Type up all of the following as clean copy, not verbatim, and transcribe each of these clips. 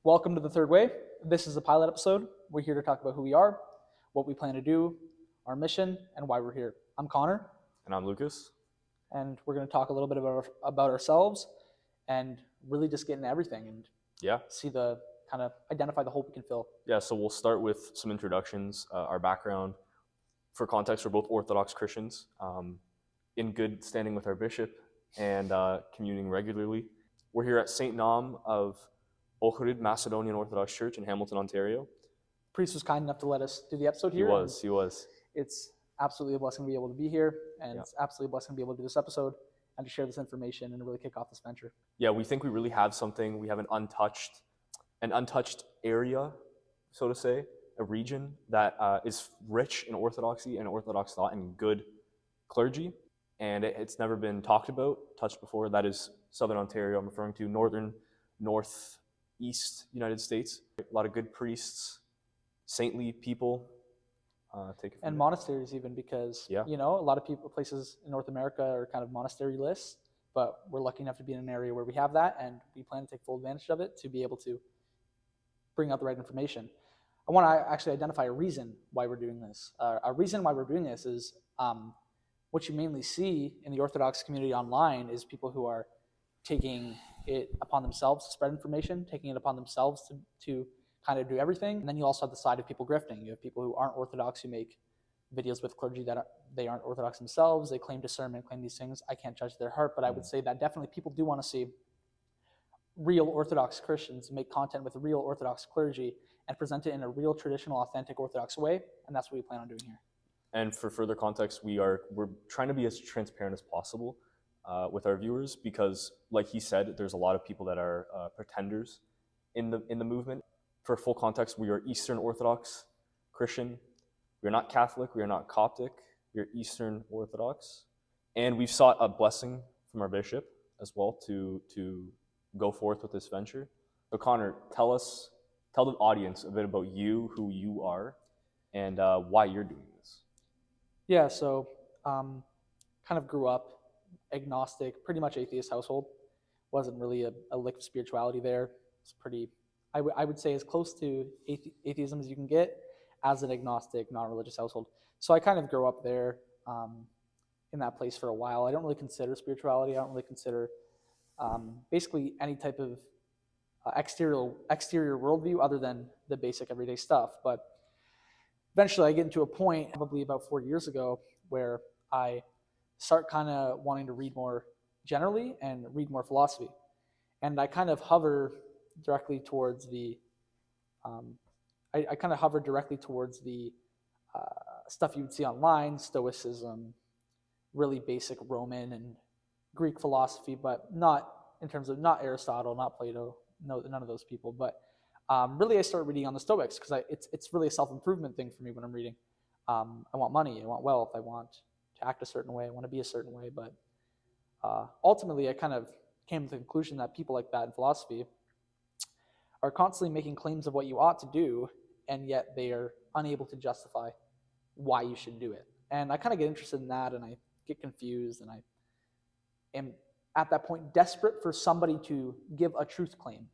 Welcome to The Third Way. This is a pilot episode. We're here to talk about who we are, what we plan to do, our mission, and why we're here. I'm Connor. And I'm Lucas. And we're going to talk a little bit about ourselves and really just get into everything and see identify the hole we can fill. Yeah, so we'll start with some introductions, our background. For context, we're both Orthodox Christians, in good standing with our bishop and communing regularly. We're here at St. Nam of Ohrid Macedonian Orthodox Church in Hamilton, Ontario. The priest was kind enough to let us do the episode here. He was. It's absolutely a blessing to be able to be here, and it's absolutely a blessing to be able to do this episode and to share this information and really kick off this venture. Yeah, we think we really have something. We have an untouched area, so to say, a region that is rich in Orthodoxy and Orthodox thought and good clergy, and it's never been touched before. That is Southern Ontario. I'm referring to northeast United States. A lot of good priests, saintly people. And monasteries even, because a lot of places in North America are kind of monastery lists, but we're lucky enough to be in an area where we have that, and we plan to take full advantage of it to be able to bring out the right information. I want to actually identify a reason why we're doing this. A reason why we're doing this is what you mainly see in the Orthodox community online is people who are taking it upon themselves to spread information, taking it upon themselves to kind of do everything. And then you also have the side of people grifting. You have people who aren't Orthodox who make videos with clergy that they aren't Orthodox themselves. They claim discernment, claim these things. I can't judge their heart, but I would say that definitely people do want to see real Orthodox Christians make content with real Orthodox clergy and present it in a real traditional, authentic Orthodox way, and that's what we plan on doing here. And for further context, we're trying to be as transparent as possible with our viewers because, like he said, there's a lot of people that are pretenders in the movement. For full context, we are Eastern Orthodox Christian. We are not Catholic. We are not Coptic. We are Eastern Orthodox, and we've sought a blessing from our bishop as well to go forth with this venture. So, Connor, tell the audience a bit about you, who you are, and why you're doing this. Yeah, so kind of grew up agnostic, pretty much atheist household. Wasn't really a lick of spirituality there. It's pretty, I would say, as close to atheism as you can get as an agnostic, non-religious household. So I kind of grew up there in that place for a while. I don't really consider spirituality. I don't really consider basically any type of exterior worldview other than the basic everyday stuff. But eventually I get into a point, probably about 4 years ago, where I start kind of wanting to read more generally and read more philosophy. And I kind of hover directly towards the stuff you would see online, Stoicism, really basic Roman and Greek philosophy, but not in terms of, not Aristotle, not Plato, no, none of those people. But really I start reading on the Stoics because it's really a self-improvement thing for me when I'm reading. I want money, I want wealth, I want to act a certain way, I want to be a certain way. But ultimately I kind of came to the conclusion that people like that in philosophy are constantly making claims of what you ought to do, and yet they are unable to justify why you should do it. And I kind of get interested in that, and I get confused, and I am at that point desperate for somebody to give a truth claim.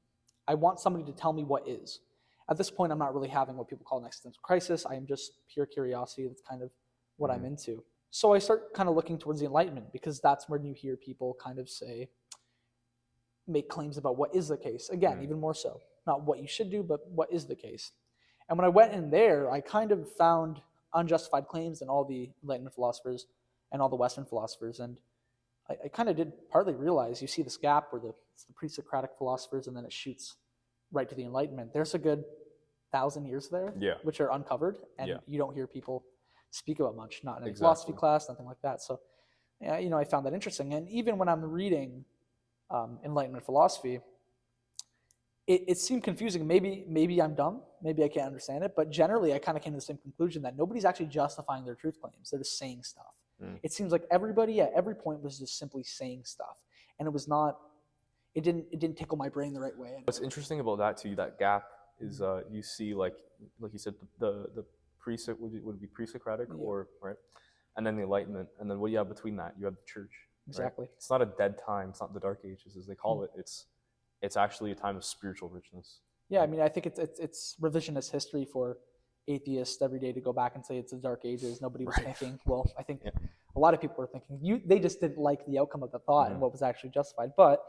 I want somebody to tell me what is. At this point, I'm not really having what people call an existential crisis. I am just pure curiosity. That's kind of what I'm into. So I start kind of looking towards the Enlightenment, because that's when you hear people kind of make claims about what is the case. Again, even more so. Not what you should do, but what is the case. And when I went in there, I kind of found unjustified claims in all the Enlightenment philosophers and all the Western philosophers. And I kind of did partly realize you see this gap where it's the pre-Socratic philosophers and then it shoots right to the Enlightenment. There's a good 1,000 years there, which are uncovered, and you don't hear people speak about much, not in a philosophy class, nothing like that. So, I found that interesting. And even when I'm reading Enlightenment philosophy, it seemed confusing. Maybe I'm dumb, maybe I can't understand it, but generally I kind of came to the same conclusion that nobody's actually justifying their truth claims. They're just saying stuff. It seems like everybody at every point was just simply saying stuff, and it didn't tickle my brain the right way. What's interesting about that too, that gap, is you see like you said, the would be pre-Socratic, or right, and then the Enlightenment, and then what do you have between that? You have the church. Exactly. Right? It's not a dead time. It's not the Dark Ages as they call it. It's actually a time of spiritual richness. Yeah, I mean, I think it's revisionist history for atheists every day to go back and say it's the Dark Ages. Nobody was Right. thinking. Well, I think Yeah. a lot of people were thinking they just didn't like the outcome of the thought and Mhm. what was actually justified. But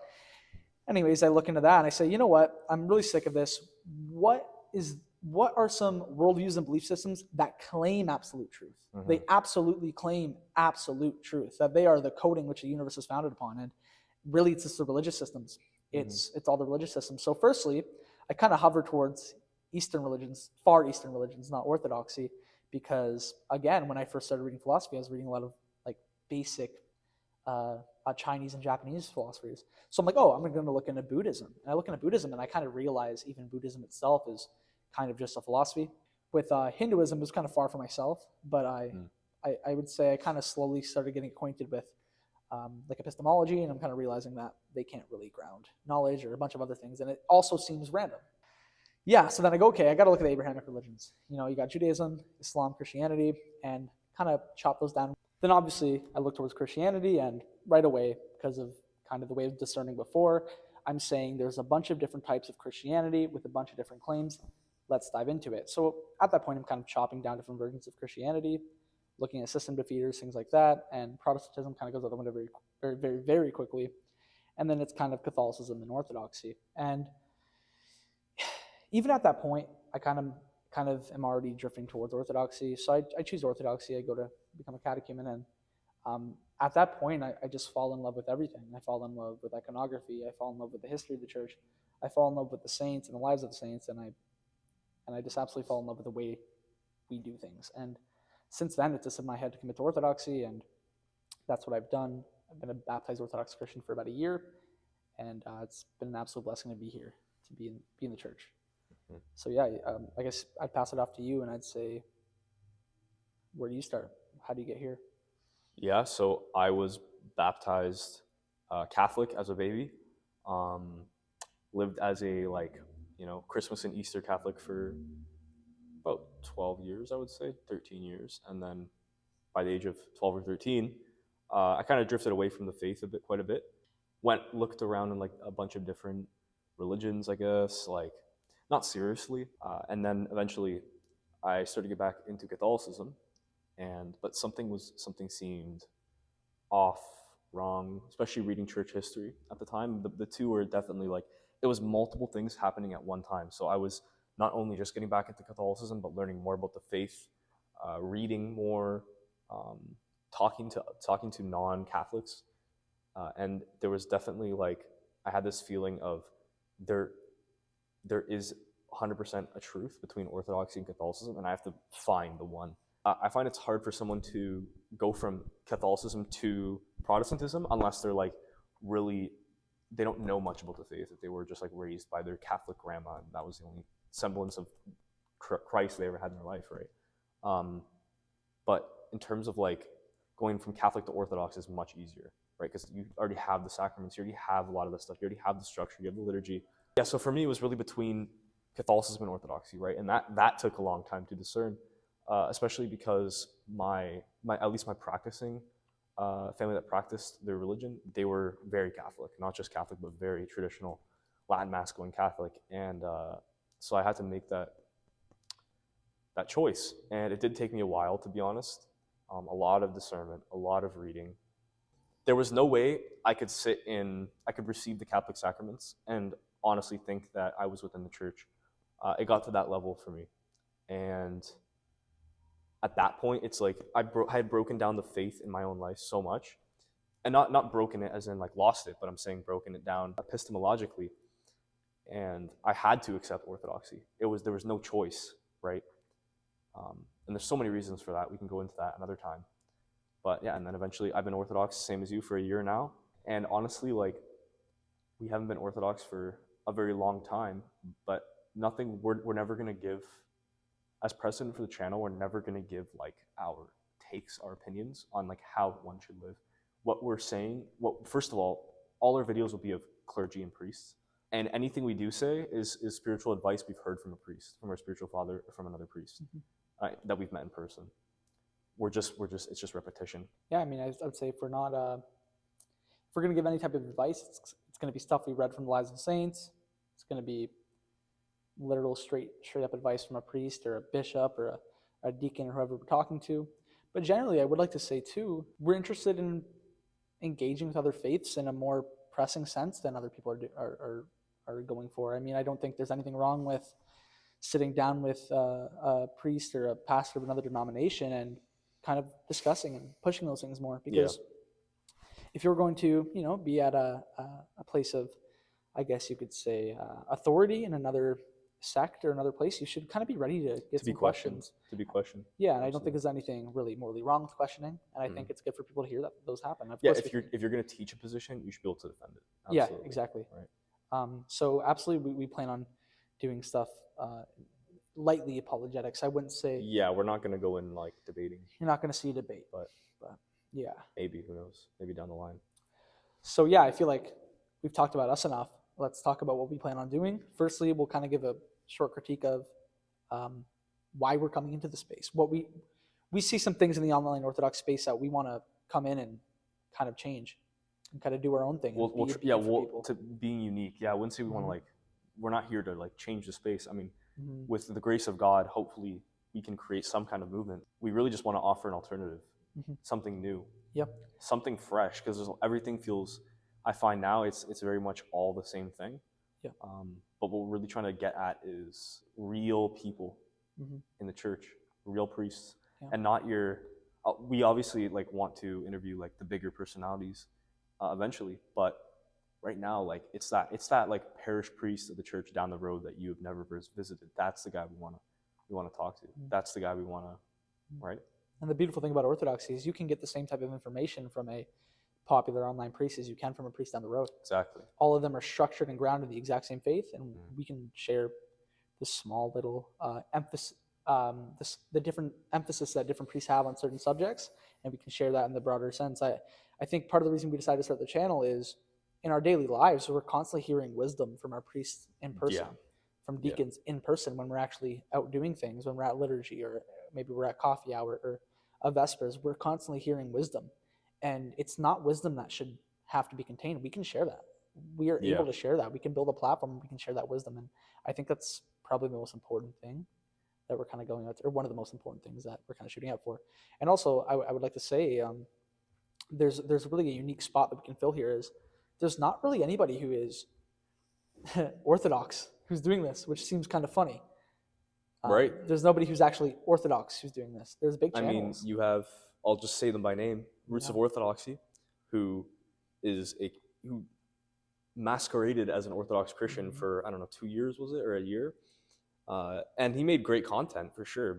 anyways, I look into that and I say, you know what? I'm really sick of this. What is what are some worldviews and belief systems that claim absolute truth? They Mhm. absolutely claim absolute truth, that they are the coding which the universe is founded upon. And really it's just the religious systems. Mhm. It's all the religious systems. So firstly, I kind of hover towards Eastern religions, far Eastern religions, not Orthodoxy, because again, when I first started reading philosophy, I was reading a lot of like basic Chinese and Japanese philosophers. So I'm like, oh, I'm going to look into Buddhism. And I look into Buddhism, and I kind of realize even Buddhism itself is kind of just a philosophy. With Hinduism, it was kind of far from myself, but Mm. I would say I kind of slowly started getting acquainted with like epistemology, and I'm kind of realizing that they can't really ground knowledge or a bunch of other things, and it also seems random. Yeah, so then I go, okay, I got to look at the Abrahamic religions. You know, you got Judaism, Islam, Christianity, and kind of chop those down. Then obviously I look towards Christianity, and right away, because of kind of the way of discerning before, I'm saying there's a bunch of different types of Christianity with a bunch of different claims. Let's dive into it. So at that point, I'm kind of chopping down different versions of Christianity, looking at system defeaters, things like that, and Protestantism kind of goes out the window very quickly. And then it's kind of Catholicism and Orthodoxy. And even at that point, I kind of am already drifting towards Orthodoxy. So I choose Orthodoxy. I go to become a catechumen, and at that point, I just fall in love with everything. I fall in love with iconography. I fall in love with the history of the church. I fall in love with the saints and the lives of the saints, and I just absolutely fall in love with the way we do things. And since then, it's just in my head to commit to Orthodoxy, and that's what I've done. I've been a baptized Orthodox Christian for about a year, and it's been an absolute blessing to be here, to be in the church. Mhm. So yeah, I guess I'd pass it off to you, and I'd say, where do you start? How do you get here? Yeah, so I was baptized Catholic as a baby. Um, lived as a Christmas and Easter Catholic for about 12 years, I would say, 13 years, and then by the age of 12 or 13, I kind of drifted away from the faith quite a bit. Looked around in like a bunch of different religions, I guess, like not seriously, and then eventually I started to get back into Catholicism, but something seemed off, wrong, especially reading church history at the time. The two were definitely like, it was multiple things happening at one time. So I was not only just getting back into Catholicism, but learning more about the faith, reading more, um, talking to non-Catholics, and there was definitely like, I had this feeling of there there is 100% a truth between Orthodoxy and Catholicism, and I have to find the one. I find it's hard for someone to go from Catholicism to Protestantism unless they're like really, they don't know much about the faith. If they were just like raised by their Catholic grandma, and that was the only semblance of Christ they ever had in their life, right? Um, but in terms of like going from Catholic to Orthodox is much easier, right? Because you already have the sacraments, you already have a lot of this stuff, you already have the structure, you have the liturgy. Yeah, so for me, it was really between Catholicism and Orthodoxy, right? And that took a long time to discern, especially because my at least my practicing family that practiced their religion, they were very Catholic, not just Catholic, but very traditional Latin mass going Catholic, and so I had to make that choice, and it did take me a while, to be honest. A lot of discernment, a lot of reading. There was no way I could receive the Catholic sacraments and honestly think that I was within the church. It got to that level for me, and at that point, it's like I had broken down the faith in my own life so much, and not broken it as in like lost it, but I'm saying broken it down epistemologically, and I had to accept Orthodoxy. There was no choice, right? And there's so many reasons for that. We can go into that another time. But yeah, and then eventually I've been Orthodox, same as you, for a year now. And honestly, like, we haven't been Orthodox for a very long time, but we're never going to give, as president for the channel, we're never going to give like our takes, our opinions on like how one should live. What we're saying, first of all our videos will be of clergy and priests. And anything we do say is spiritual advice we've heard from a priest, from our spiritual father, or from another priest that we've met in person. It's just repetition. Yeah, I mean, I would say if we're not, if we're going to give any type of advice, it's going to be stuff we read from the lives of the saints. It's going to be literal straight up advice from a priest or a bishop or a deacon or whoever we're talking to. But generally, I would like to say too, we're interested in engaging with other faiths in a more pressing sense than other people are going for. I mean, I don't think there's anything wrong with sitting down with a priest or a pastor of another denomination and kind of discussing and pushing those things more. Yeah. Because if you're going to, be at a place of, I guess you could say, authority in another sect or another place, you should kind of be ready to get To be some questioned. questions. To be questioned. Yeah, and I don't think there's anything really morally wrong with questioning, and I think it's good for people to hear that those happen. Of Yeah, course, if you're going to teach a position, you should be able to defend it. yeah, Absolutely. exactly. Right. So absolutely, we plan on doing stuff lightly apologetics. I wouldn't say Yeah, we're not going to go in like debating, you're not going to see a debate, but yeah. maybe, who knows? Maybe down the line. So yeah, I feel like we've talked about us enough. Let's talk about what we plan on doing. Firstly, we'll kind of give a short critique of why we're coming into the space. What we see some things in the online Orthodox space that we want to come in and kind of change and kind of do our own thing. To being unique. Yeah, I wouldn't say we want to we're not here to like change the space. I mean, with the grace of God, hopefully we can create some kind of movement. We really just want to offer an alternative, something new, something fresh, because everything feels. I find now it's very much all the same thing. Yeah. But what we're really trying to get at is real people in the church, real priests, and not your. We obviously like want to interview like the bigger personalities eventually, but right now, like it's that like parish priest of the church down the road that you have never visited. That's the guy we want to talk to. That's the guy we want to, right? And the beautiful thing about Orthodoxy is you can get the same type of information from a popular online priest as you can from a priest down the road. Exactly. All of them are structured and grounded in the exact same faith, and we can share the small little emphasis, the different emphasis that different priests have on certain subjects, and we can share that in the broader sense. I think part of the reason we decided to start the channel is in our daily lives, we're constantly hearing wisdom from our priests in person, from deacons in person when we're actually out doing things, when we're at liturgy or maybe we're at coffee hour or a Vespers, we're constantly hearing wisdom. And it's not wisdom that should have to be contained. We can share that. We are able to share that. We can build a platform. We can share that wisdom. And I think that's probably the most important thing that we're kind of going out to, or one of the most important things that we're kind of shooting out for. And also, I would like to say there's really a unique spot that we can fill here is there's not really anybody who is Orthodox who's doing this, which seems kind of funny. Right. There's nobody who's actually Orthodox who's doing this. There's big channels. I mean, you have, I'll just say them by name, Roots of Orthodoxy, who masqueraded as an Orthodox Christian for, I don't know, 2 years, was it, or a year? And he made great content for sure,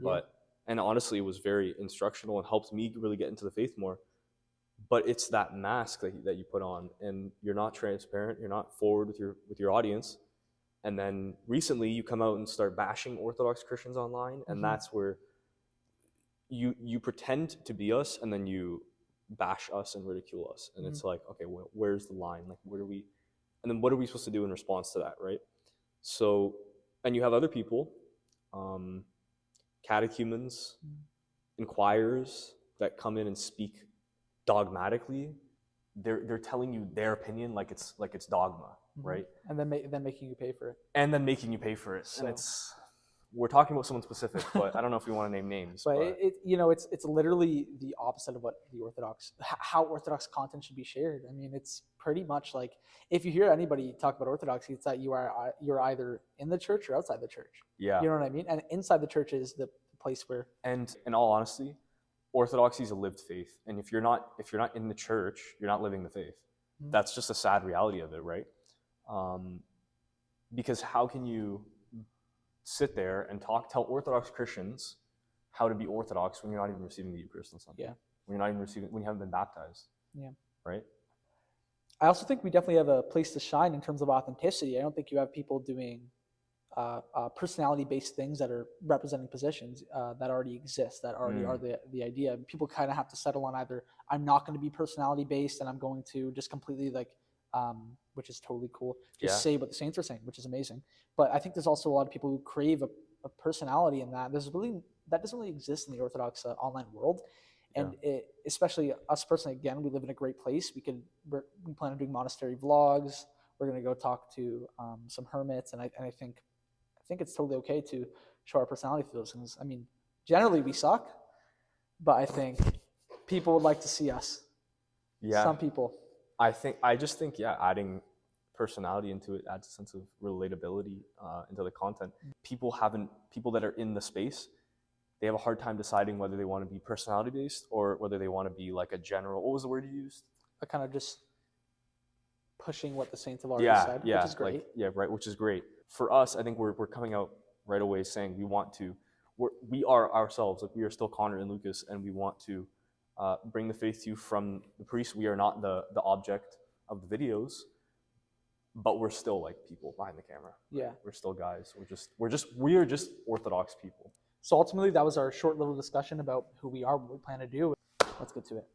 and honestly, it was very instructional and helped me really get into the faith more. But it's that mask that you put on, and you're not transparent, you're not forward with your audience. And then recently you come out and start bashing Orthodox Christians online, and that's where you pretend to be us, and then you bash us and ridicule us. And it's like, okay, where's the line? Like, what are we supposed to do in response to that, right? So, and you have other people, catechumens, inquirers that come in and speak dogmatically. They're telling you their opinion like it's dogma, right? And then making you pay for it. So. And we're talking about someone specific, but I don't know if we want to name names. But it's literally the opposite of what how Orthodox content should be shared. I mean, it's pretty much like if you hear anybody talk about Orthodoxy, it's that you're either in the church or outside the church. Yeah. You know what I mean? And inside the church is the place where. And in all honesty, Orthodoxy is a lived faith, and if you're not in the church, you're not living the faith. That's just a sad reality of it, right? Because how can you sit there and tell Orthodox Christians how to be Orthodox when you're not even receiving the Eucharist on Sunday? Yeah. When you haven't been baptized. Yeah. Right? I also think we definitely have a place to shine in terms of authenticity. I don't think you have people doing personality-based things that are representing positions that already exist, that already are the idea. People kind of have to settle on either I'm not going to be personality-based and I'm going to just completely which is totally cool, just say what the saints are saying, which is amazing. But I think there's also a lot of people who crave a personality in that. That doesn't really exist in the Orthodox online world. And especially us personally, again, we live in a great place. We plan on doing monastery vlogs. We're going to go talk to some hermits, and I think think it's totally okay to show our personality through those things. I mean, generally we suck, but I think people would like to see us. Yeah. Some people. I just think, yeah, adding personality into it adds a sense of relatability into the content. People that are in the space, they have a hard time deciding whether they want to be personality based or whether they want to be like a general. What was the word you used? A kind of just pushing what the Saints have already said, which is great. Right, which is great. For us, I think we're coming out right away saying we are ourselves, like we are still Connor and Lucas, and we want to bring the faith to you from the priest. We are not the object of the videos, but we're still like people behind the camera. Yeah. We're still guys. We are just Orthodox people. So ultimately, that was our short little discussion about who we are, what we plan to do. Let's get to it.